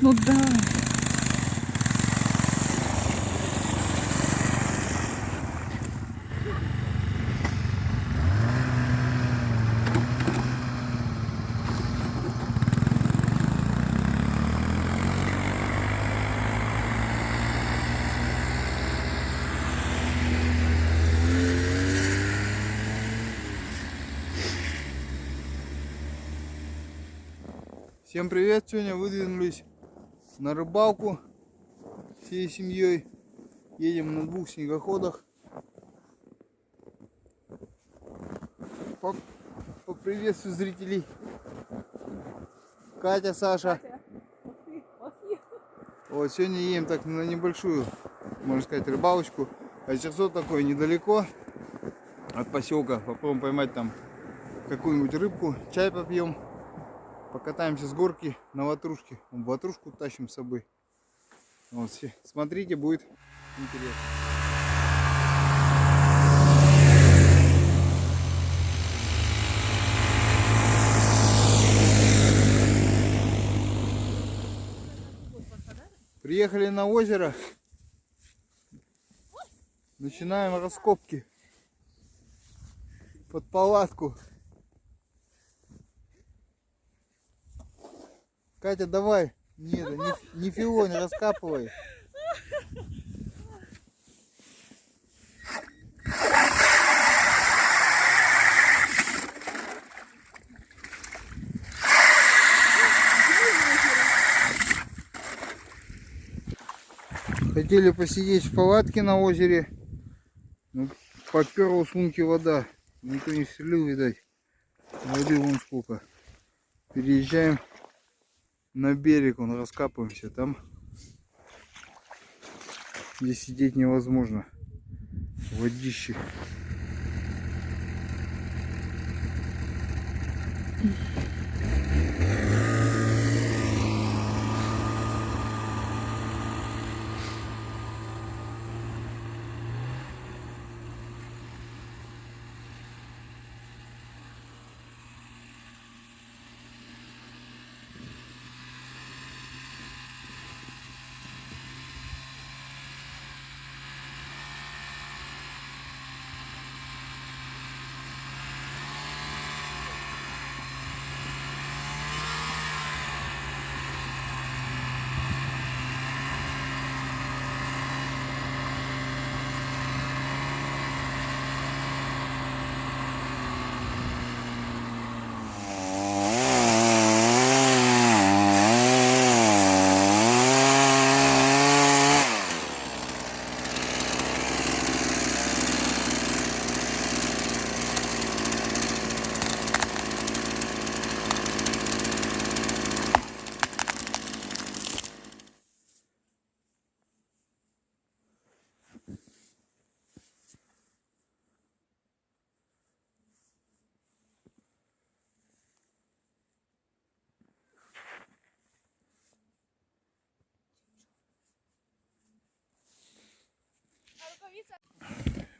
Ну да. Всем привет! Сегодня выдвинулись на рыбалку всей семьей. Едем на 2 снегоходах. Поприветствую зрителей. Катя, Саша. Вот сегодня едем так на небольшую, можно сказать, рыбалочку. Озерцо такое недалеко от поселка. Попробуем поймать там какую-нибудь рыбку, чай попьем. Покатаемся с горки на ватрушке. Ватрушку тащим с собой. Вот, смотрите, будет интересно. Приехали на озеро. Начинаем раскопки под палатку. Катя, давай. Нет, не филонь, раскапывай. Хотели посидеть в палатке на озере, но подперла сумки вода. Никто не стрелил, видать. Воды вон сколько. Переезжаем на берег, раскапываемся. Там, здесь сидеть невозможно. Водище.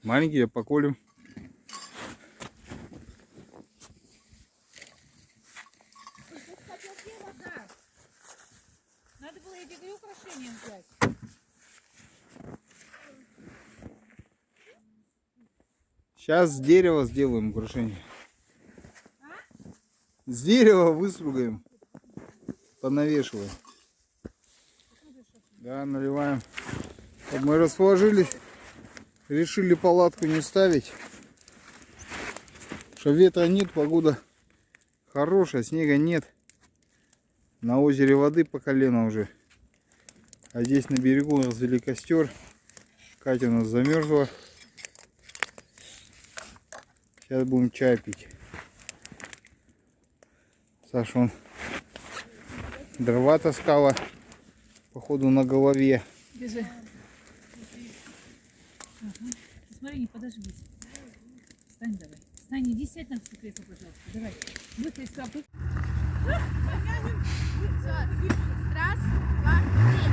Маленькие поколем. Надо было, я тебе говорю, украшения взять. Сейчас с дерева сделаем украшение. С дерева выстругаем. Понавешиваем. Да, наливаем. Вот мы расположились. Решили палатку не ставить. Что ветра нет, погода хорошая, снега нет. На озере воды по колено уже. А здесь на берегу развели костер. Катя у нас замерзла. Сейчас будем чай пить. Саша он дрова таскала, походу, на голове. Держи. Ага. Смотри, не подожгись. Встань давай. Встань, иди сядь на кресло, пожалуйста. Давай. Быстрее стопы. Раз, два, три.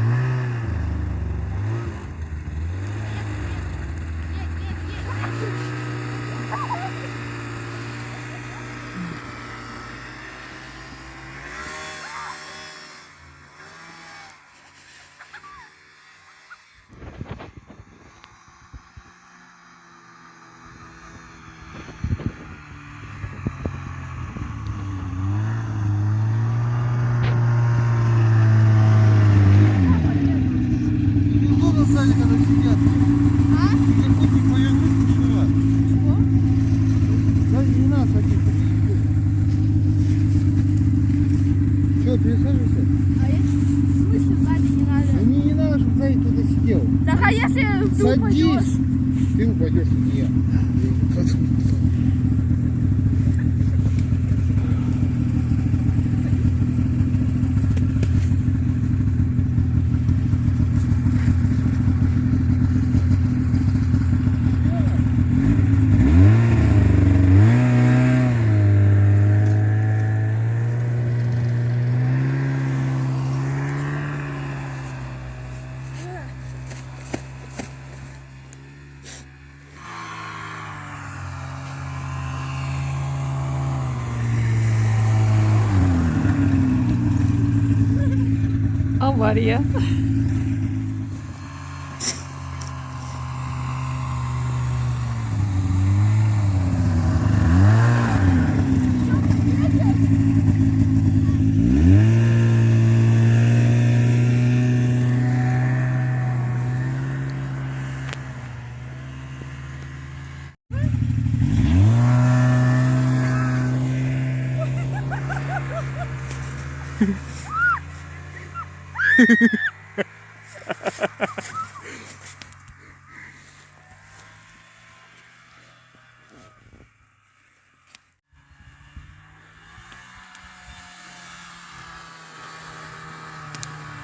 Садись. Ты упадешь, не я. Авария.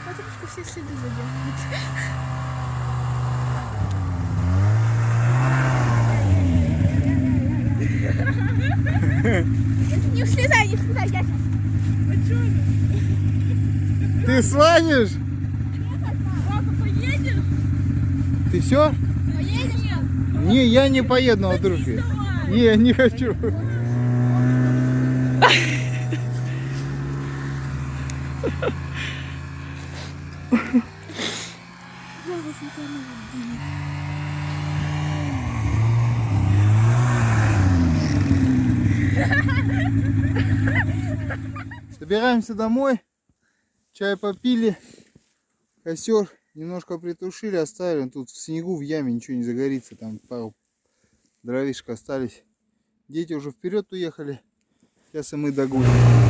Матушка все следы задерживает. Не слезай, я сейчас. Ты сланишь? Папа, поедешь? Ты все? Поедешь? Не, я не поеду на дружбе. Не, я не хочу. Собираемся домой. Чай попили. Костер немножко притушили, оставили. Тут в снегу, в яме ничего не загорится. Там пару дровишек остались. Дети уже вперед уехали. Сейчас и мы догоним.